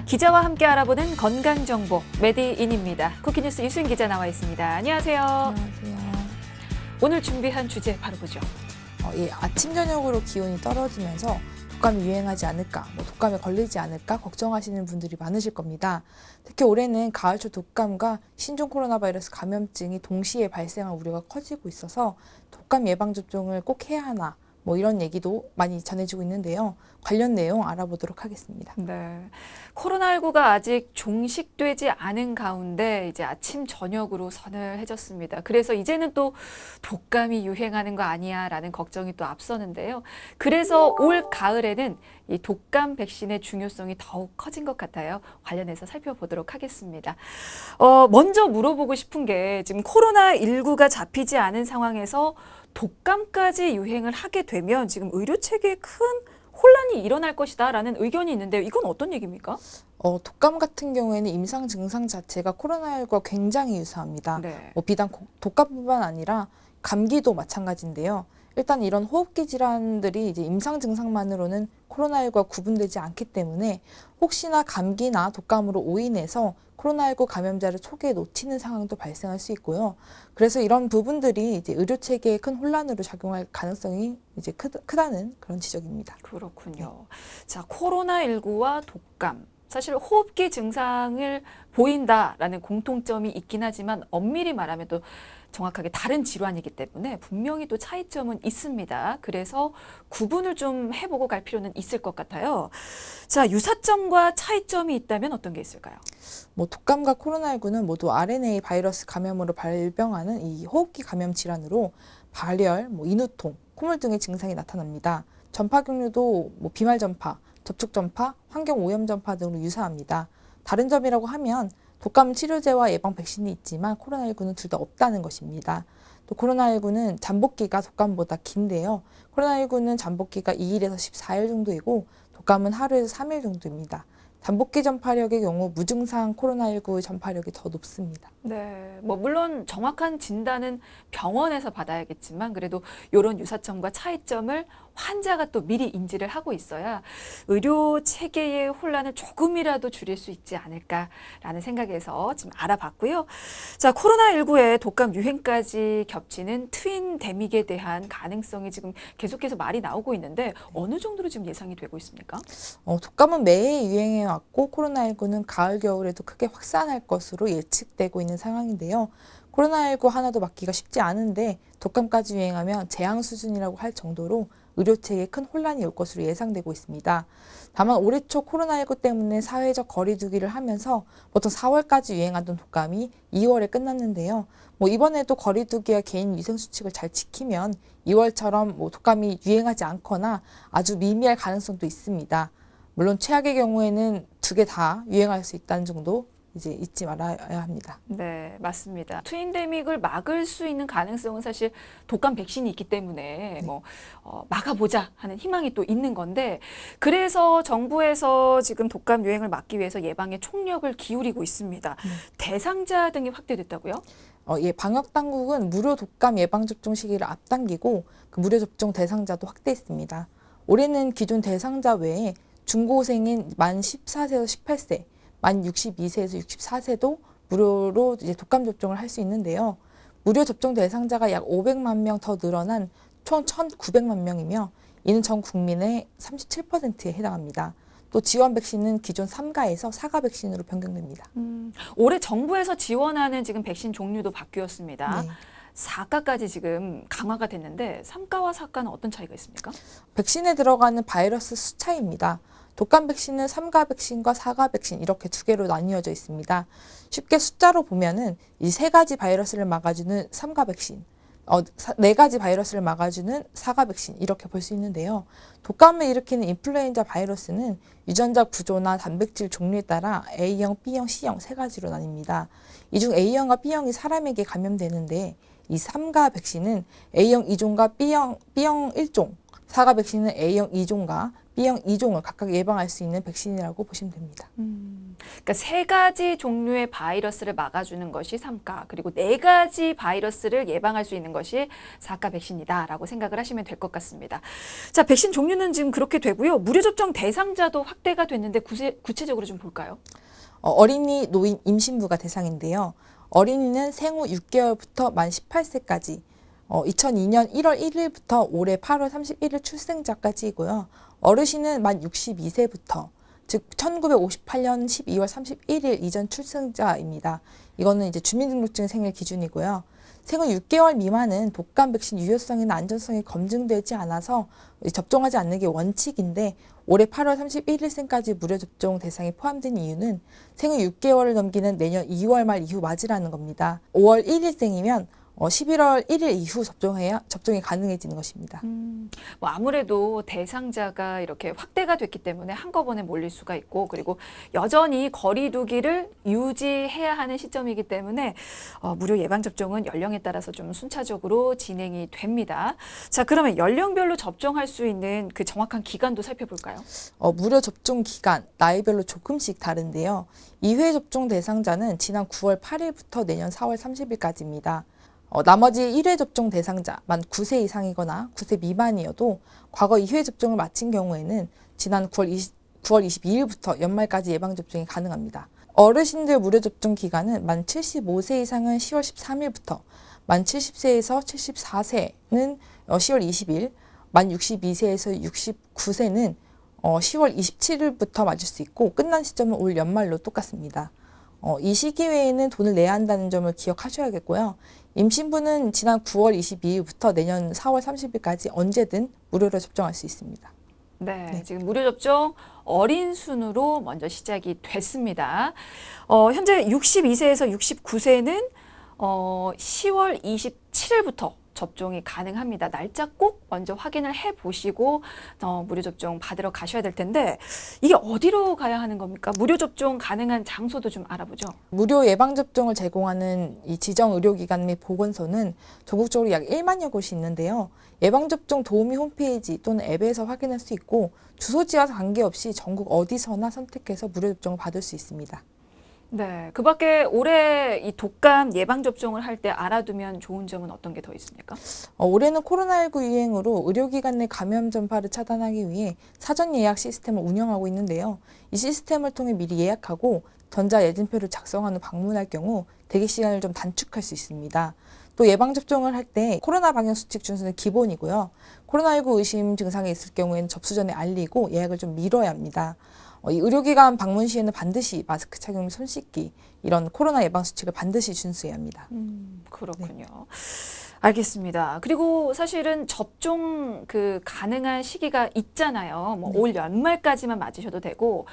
기자와 함께 알아보는 건강정보 메디인입니다. 쿠키뉴스 유수인 기자 나와 있습니다. 안녕하세요. 안녕하세요. 오늘 준비한 주제 바로 보죠. 아침 저녁으로 기온이 떨어지면서 독감이 유행하지 않을까, 독감에 걸리지 않을까 걱정하시는 분들이 많으실 겁니다. 특히 올해는 가을초 독감과 신종 코로나 바이러스 감염증이 동시에 발생할 우려가 커지고 있어서 독감 예방 접종을 꼭 해야 하나, 이런 얘기도 많이 전해지고 있는데요. 관련 내용 알아보도록 하겠습니다. 네, 코로나19가 아직 종식되지 않은 가운데 이제 아침 저녁으로 서늘해졌습니다. 그래서 이제는 또 독감이 유행하는 거 아니야라는 걱정이 또 앞서는데요. 그래서 올 가을에는 이 독감 백신의 중요성이 더욱 커진 것 같아요. 관련해서 살펴보도록 하겠습니다. 먼저 물어보고 싶은 게 지금 코로나19가 잡히지 않은 상황에서 독감까지 유행을 하게 되면 지금 의료 체계에 큰 혼란이 일어날 것이다라는 의견이 있는데요. 이건 어떤 얘기입니까? 독감 같은 경우에는 임상 증상 자체가 코로나19와 굉장히 유사합니다. 네. 비단 독감뿐만 아니라 감기도 마찬가지인데요. 일단 이런 호흡기 질환들이 이제 임상 증상만으로는 코로나19와 구분되지 않기 때문에 혹시나 감기나 독감으로 오인해서 코로나19 감염자를 초기에 놓치는 상황도 발생할 수 있고요. 그래서 이런 부분들이 이제 의료 체계에 큰 혼란으로 작용할 가능성이 이제 크다는 그런 지적입니다. 그렇군요. 자, 코로나19와 독감. 사실 호흡기 증상을 보인다라는 공통점이 있긴 하지만 엄밀히 말하면 또 정확하게 다른 질환이기 때문에 분명히 또 차이점은 있습니다. 그래서 구분을 좀 해보고 갈 필요는 있을 것 같아요. 자, 유사점과 차이점이 있다면 어떤 게 있을까요? 독감과 코로나19는 모두 RNA 바이러스 감염으로 발병하는 이 호흡기 감염 질환으로 발열, 인후통, 콧물 등의 증상이 나타납니다. 전파 경로도 비말 전파, 접촉 전파, 환경 오염 전파 등으로 유사합니다. 다른 점이라고 하면 독감 치료제와 예방 백신이 있지만 코로나19는 둘 다 없다는 것입니다. 또 코로나19는 잠복기가 독감보다 긴데요. 코로나19는 잠복기가 2일에서 14일 정도이고 독감은 하루에서 3일 정도입니다. 잠복기 전파력의 경우 무증상 코로나19의 전파력이 더 높습니다. 네, 물론 정확한 진단은 병원에서 받아야겠지만 그래도 이런 유사점과 차이점을 환자가 또 미리 인지를 하고 있어야 의료 체계의 혼란을 조금이라도 줄일 수 있지 않을까라는 생각에서 지금 알아봤고요. 자, 코로나19의 독감 유행까지 겹치는 트윈데믹에 대한 가능성이 지금 계속해서 말이 나오고 있는데 어느 정도로 지금 예상이 되고 있습니까? 독감은 매해 유행해 왔고 코로나19는 가을 겨울에도 크게 확산할 것으로 예측되고 있는 상황인데요. 코로나19 하나도 막기가 쉽지 않은데 독감까지 유행하면 재앙 수준이라고 할 정도로 의료 체계에 큰 혼란이 올 것으로 예상되고 있습니다. 다만 올해 초 코로나19 때문에 사회적 거리 두기를 하면서 보통 4월까지 유행하던 독감이 2월에 끝났는데요. 이번에도 거리 두기와 개인 위생 수칙을 잘 지키면 2월처럼 독감이 유행하지 않거나 아주 미미할 가능성도 있습니다. 물론 최악의 경우에는 두 개 다 유행할 수 있다는 정도 이제 잊지 말아야 합니다. 네, 맞습니다. 트윈데믹을 막을 수 있는 가능성은 사실 독감 백신이 있기 때문에 막아보자 하는 희망이 또 있는 건데 그래서 정부에서 지금 독감 유행을 막기 위해서 예방에 총력을 기울이고 있습니다. 대상자 등이 확대됐다고요? 방역 당국은 무료 독감 예방 접종 시기를 앞당기고 그 무료 접종 대상자도 확대했습니다. 올해는 기존 대상자 외에 중고생인 만 14세에서 18세, 만 62세에서 64세도 무료로 이제 독감 접종을 할 수 있는데요. 무료 접종 대상자가 약 500만 명 더 늘어난 총 1,900만 명이며 이는 전 국민의 37%에 해당합니다. 또 지원 백신은 기존 3가에서 4가 백신으로 변경됩니다. 올해 정부에서 지원하는 지금 백신 종류도 바뀌었습니다. 네. 4가까지 지금 강화가 됐는데 3가와 4가는 어떤 차이가 있습니까? 백신에 들어가는 바이러스 수 차이입니다. 독감 백신은 3가 백신과 4가 백신 이렇게 두 개로 나뉘어져 있습니다. 쉽게 숫자로 보면은 이 세 가지 바이러스를 막아주는 3가 백신, 네 가지 바이러스를 막아주는 4가 백신 이렇게 볼 수 있는데요. 독감을 일으키는 인플루엔자 바이러스는 유전자 구조나 단백질 종류에 따라 A형, B형, C형 세 가지로 나뉩니다. 이 중 A형과 B형이 사람에게 감염되는데 이 3가 백신은 A형 2종과 B형 1종, 4가 백신은 A형 2종과 B형 2종을 각각 예방할 수 있는 백신이라고 보시면 됩니다. 그러니까 3가지 종류의 바이러스를 막아주는 것이 3가, 그리고 4가지 바이러스를 예방할 수 있는 것이 4가 백신이다라고 생각을 하시면 될 것 같습니다. 자, 백신 종류는 지금 그렇게 되고요. 무료 접종 대상자도 확대가 됐는데 구체적으로 좀 볼까요? 어린이, 노인, 임신부가 대상인데요. 어린이는 생후 6개월부터 만 18세까지 2002년 1월 1일부터 올해 8월 31일 출생자까지이고요. 어르신은 만 62세부터 즉 1958년 12월 31일 이전 출생자입니다. 이거는 이제 주민등록증 생일 기준이고요. 생후 6개월 미만은 독감 백신 유효성이나 안전성이 검증되지 않아서 접종하지 않는 게 원칙인데 올해 8월 31일생까지 무료 접종 대상에 포함된 이유는 생후 6개월을 넘기는 내년 2월 말 이후 맞으라는 겁니다. 5월 1일생이면 11월 1일 이후 접종이 가능해지는 것입니다. 뭐 아무래도 대상자가 이렇게 확대가 됐기 때문에 한꺼번에 몰릴 수가 있고, 그리고 여전히 거리 두기를 유지해야 하는 시점이기 때문에 무료 예방접종은 연령에 따라서 좀 순차적으로 진행이 됩니다. 자, 그러면 연령별로 접종할 수 있는 그 정확한 기간도 살펴볼까요? 무료 접종 기간, 나이별로 조금씩 다른데요. 2회 접종 대상자는 지난 9월 8일부터 내년 4월 30일까지입니다. 나머지 1회 접종 대상자, 만 9세 이상이거나 9세 미만이어도 과거 2회 접종을 마친 경우에는 지난 9월 22일부터 연말까지 예방접종이 가능합니다. 어르신들 무료 접종 기간은 만 75세 이상은 10월 13일부터, 만 70세에서 74세는 10월 20일, 만 62세에서 69세는 10월 27일부터 맞을 수 있고 끝난 시점은 올 연말로 똑같습니다. 이 시기 외에는 돈을 내야 한다는 점을 기억하셔야겠고요. 임신부는 지난 9월 22일부터 내년 4월 30일까지 언제든 무료로 접종할 수 있습니다. 네, 지금 무료 접종 어린 순으로 먼저 시작이 됐습니다. 현재 62세에서 69세는 10월 27일부터 접종이 가능합니다. 날짜 꼭 먼저 확인을 해보시고 무료 접종 받으러 가셔야 될 텐데 이게 어디로 가야 하는 겁니까? 무료 접종 가능한 장소도 좀 알아보죠. 무료 예방접종을 제공하는 이 지정 의료기관 및 보건소는 전국적으로 약 1만여 곳이 있는데요. 예방접종 도우미 홈페이지 또는 앱에서 확인할 수 있고 주소지와 관계없이 전국 어디서나 선택해서 무료 접종을 받을 수 있습니다. 네, 그 밖에 올해 이 독감 예방접종을 할 때 알아두면 좋은 점은 어떤 게 더 있습니까? 올해는 코로나19 유행으로 의료기관 내 감염 전파를 차단하기 위해 사전 예약 시스템을 운영하고 있는데요. 이 시스템을 통해 미리 예약하고 전자예진표를 작성한 후 방문할 경우 대기 시간을 좀 단축할 수 있습니다. 또 예방접종을 할 때 코로나 방역수칙 준수는 기본이고요. 코로나19 의심 증상이 있을 경우에는 접수 전에 알리고 예약을 좀 미뤄야 합니다. 이 의료기관 방문 시에는 반드시 마스크 착용, 손 씻기 이런 코로나 예방 수칙을 반드시 준수해야 합니다. 그렇군요. 알겠습니다. 그리고 사실은 접종 가능한 시기가 있잖아요. 뭐 올 연말까지만 맞으셔도 되고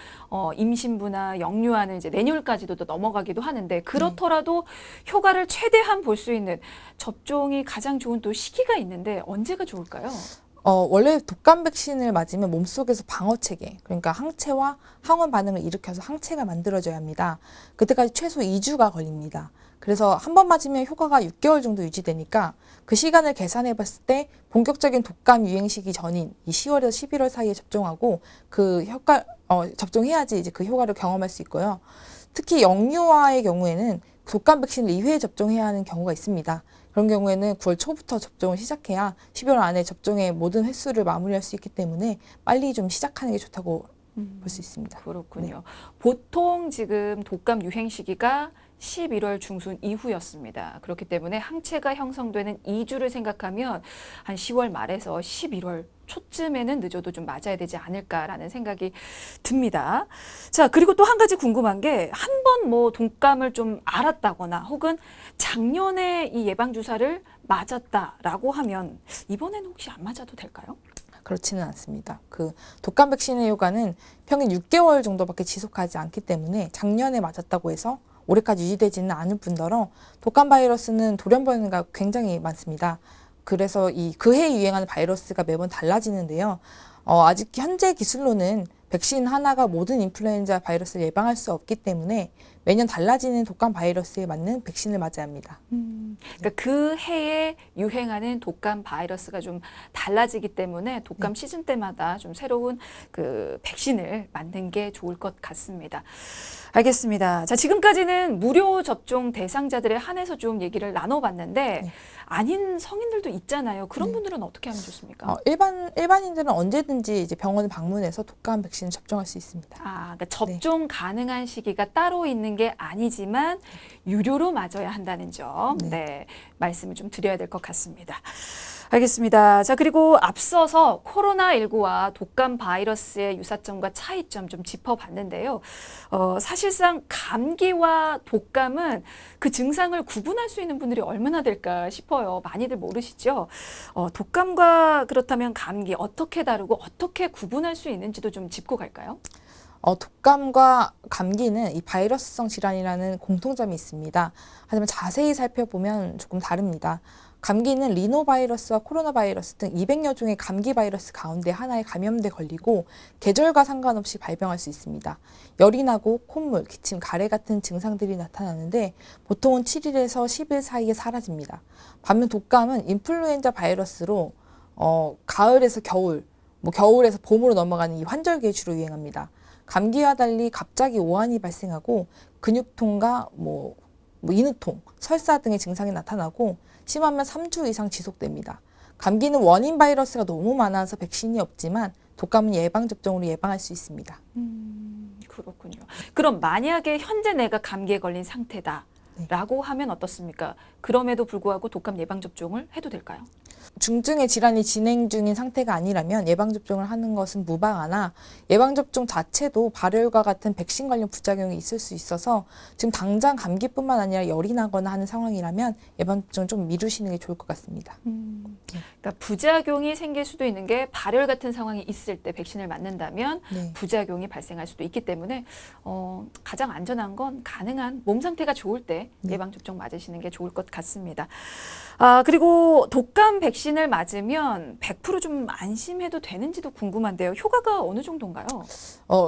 임신부나 영유아는 이제 내년까지도 또 넘어가기도 하는데 그렇더라도 효과를 최대한 볼 수 있는 접종이 가장 좋은 또 시기가 있는데 언제가 좋을까요? 원래 독감 백신을 맞으면 몸속에서 방어체계, 그러니까 항체와 항원 반응을 일으켜서 항체가 만들어져야 합니다. 그때까지 최소 2주가 걸립니다. 그래서 한 번 맞으면 효과가 6개월 정도 유지되니까 그 시간을 계산해 봤을 때 본격적인 독감 유행 시기 전인 이 10월에서 11월 사이에 접종하고 접종해야지 이제 그 효과를 경험할 수 있고요. 특히 영유아의 경우에는 독감 백신을 2회 접종해야 하는 경우가 있습니다. 그런 경우에는 9월 초부터 접종을 시작해야 12월 안에 접종의 모든 횟수를 마무리할 수 있기 때문에 빨리 좀 시작하는 게 좋다고 볼 수 있습니다. 그렇군요. 보통 지금 독감 유행 시기가 11월 중순 이후였습니다. 그렇기 때문에 항체가 형성되는 2주를 생각하면 한 10월 말에서 11월 초쯤에는 늦어도 좀 맞아야 되지 않을까라는 생각이 듭니다. 자, 그리고 또 한 가지 궁금한 게 한 번 뭐 독감을 좀 알았다거나 혹은 작년에 이 예방주사를 맞았다라고 하면 이번에는 혹시 안 맞아도 될까요? 그렇지는 않습니다. 독감 백신의 효과는 평균 6개월 정도밖에 지속하지 않기 때문에 작년에 맞았다고 해서 올해까지 유지되지는 않을 뿐더러 독감 바이러스는 돌연변이가 굉장히 많습니다. 그래서 그해 유행하는 바이러스가 매번 달라지는데요. 아직 현재 기술로는 백신 하나가 모든 인플루엔자 바이러스를 예방할 수 없기 때문에 매년 달라지는 독감 바이러스에 맞는 백신을 맞아야 합니다. 그러니까 그 해에 유행하는 독감 바이러스가 좀 달라지기 때문에 독감 시즌 때마다 좀 새로운 그 백신을 맞는 게 좋을 것 같습니다. 알겠습니다. 자, 지금까지는 무료 접종 대상자들에 한해서 좀 얘기를 나눠봤는데 아닌 성인들도 있잖아요. 그런 분들은 어떻게 하면 좋습니까? 일반인들은 언제든지 이제 병원을 방문해서 독감 백신을 접종할 수 있습니다. 그러니까 접종 가능한 시기가 따로 있는 게 아니지만 유료로 맞아야 한다는 점, 말씀을 좀 드려야 될 것 같습니다. 알겠습니다. 자, 그리고 앞서서 코로나19와 독감 바이러스의 유사점과 차이점 좀 짚어봤는데요. 사실상 감기와 독감은 그 증상을 구분할 수 있는 분들이 얼마나 될까 싶어요. 많이들 모르시죠? 독감과 그렇다면 감기 어떻게 다르고 어떻게 구분할 수 있는지도 좀 짚고 갈까요? 독감과 감기는 이 바이러스성 질환이라는 공통점이 있습니다. 하지만 자세히 살펴보면 조금 다릅니다. 감기는 리노바이러스와 코로나 바이러스 등 200여 종의 감기 바이러스 가운데 하나에 감염돼 걸리고 계절과 상관없이 발병할 수 있습니다. 열이 나고 콧물, 기침, 가래 같은 증상들이 나타나는데 보통은 7일에서 10일 사이에 사라집니다. 반면 독감은 인플루엔자 바이러스로 가을에서 겨울, 겨울에서 봄으로 넘어가는 이 환절기에 주로 유행합니다. 감기와 달리 갑자기 오한이 발생하고 근육통과 인후통, 설사 등의 증상이 나타나고 심하면 3주 이상 지속됩니다. 감기는 원인 바이러스가 너무 많아서 백신이 없지만 독감은 예방접종으로 예방할 수 있습니다. 그렇군요. 그럼 만약에 현재 내가 감기에 걸린 상태다라고 하면 어떻습니까? 그럼에도 불구하고 독감 예방접종을 해도 될까요? 중증의 질환이 진행 중인 상태가 아니라면 예방접종을 하는 것은 무방하나 예방접종 자체도 발열과 같은 백신 관련 부작용이 있을 수 있어서 지금 당장 감기뿐만 아니라 열이 나거나 하는 상황이라면 예방접종을 좀 미루시는 게 좋을 것 같습니다. 그러니까 부작용이 생길 수도 있는 게 발열 같은 상황이 있을 때 백신을 맞는다면 부작용이 발생할 수도 있기 때문에 가장 안전한 건 가능한 몸 상태가 좋을 때 예방접종 맞으시는 게 좋을 것 같습니다. 그리고 독감 백신을 맞으면 100% 좀 안심해도 되는지도 궁금한데요. 효과가 어느 정도인가요?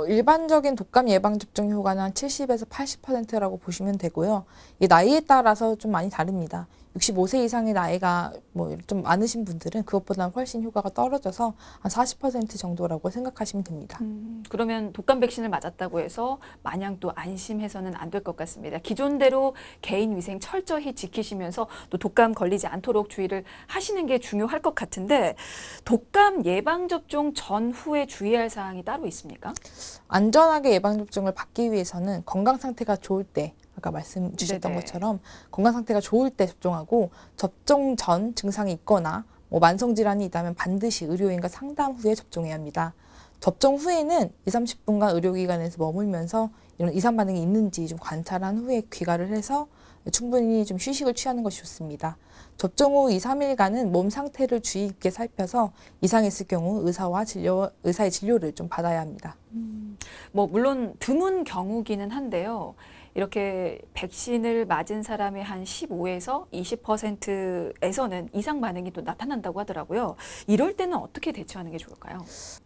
일반적인 독감 예방접종 효과는 한 70에서 80%라고 보시면 되고요. 이 나이에 따라서 좀 많이 다릅니다. 65세 이상의 나이가 좀 많으신 분들은 그것보다 훨씬 효과가 떨어져서 한 40% 정도라고 생각하시면 됩니다. 그러면 독감 백신을 맞았다고 해서 마냥 또 안심해서는 안 될 것 같습니다. 기존대로 개인 위생 철저히 지키시면서 또 독감 걸리지 않도록 주의를 하시는 게 중요할 것 같은데 독감 예방접종 전후에 주의할 사항이 따로 있습니까? 안전하게 예방접종을 받기 위해서는 건강 상태가 좋을 때 아까 말씀 주셨던 것처럼 건강 상태가 좋을 때 접종하고 접종 전 증상이 있거나 만성 질환이 있다면 반드시 의료인과 상담 후에 접종해야 합니다. 접종 후에는 20-30분간 의료기관에서 머물면서 이런 이상 반응이 있는지 좀 관찰한 후에 귀가를 해서 충분히 좀 휴식을 취하는 것이 좋습니다. 접종 후 2-3일간은 몸 상태를 주의 깊게 살펴서 이상이 있을 경우 의사의 진료를 좀 받아야 합니다. 물론 드문 경우기는 한데요. 이렇게 백신을 맞은 사람의 한 15에서 20%에서는 이상 반응이 또 나타난다고 하더라고요. 이럴 때는 어떻게 대처하는 게 좋을까요?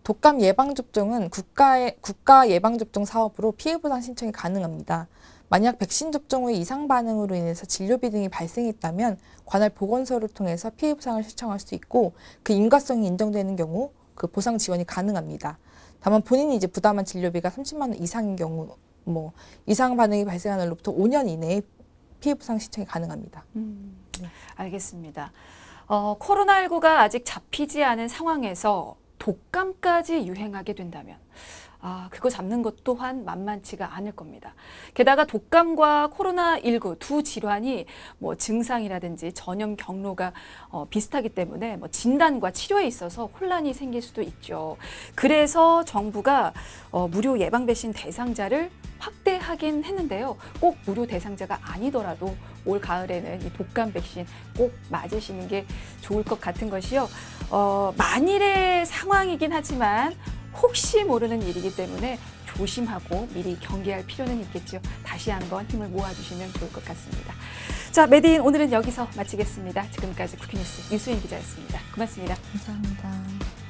독감 예방접종은 국가 예방접종 사업으로 피해보상 신청이 가능합니다. 만약 백신 접종 후에 이상 반응으로 인해서 진료비 등이 발생했다면 관할 보건소를 통해서 피해보상을 신청할 수 있고 그 인과성이 인정되는 경우 그 보상 지원이 가능합니다. 다만 본인이 이제 부담한 진료비가 30만 원 이상인 경우 이상 반응이 발생한 날로부터 5년 이내에 피해보상 신청이 가능합니다. 알겠습니다. 코로나19가 아직 잡히지 않은 상황에서 독감까지 유행하게 된다면 그거 잡는 것 또한 만만치가 않을 겁니다. 게다가 독감과 코로나19 두 질환이 증상이라든지 전염 경로가 비슷하기 때문에 진단과 치료에 있어서 혼란이 생길 수도 있죠. 그래서 정부가 무료 예방 백신 대상자를 확대하긴 했는데요. 꼭 무료 대상자가 아니더라도 올 가을에는 이 독감 백신 꼭 맞으시는 게 좋을 것 같은 것이요. 만일의 상황이긴 하지만 혹시 모르는 일이기 때문에 조심하고 미리 경계할 필요는 있겠죠. 다시 한번 힘을 모아주시면 좋을 것 같습니다. 자, 메디인 오늘은 여기서 마치겠습니다. 지금까지 쿠키뉴스 유수인 기자였습니다. 고맙습니다. 감사합니다.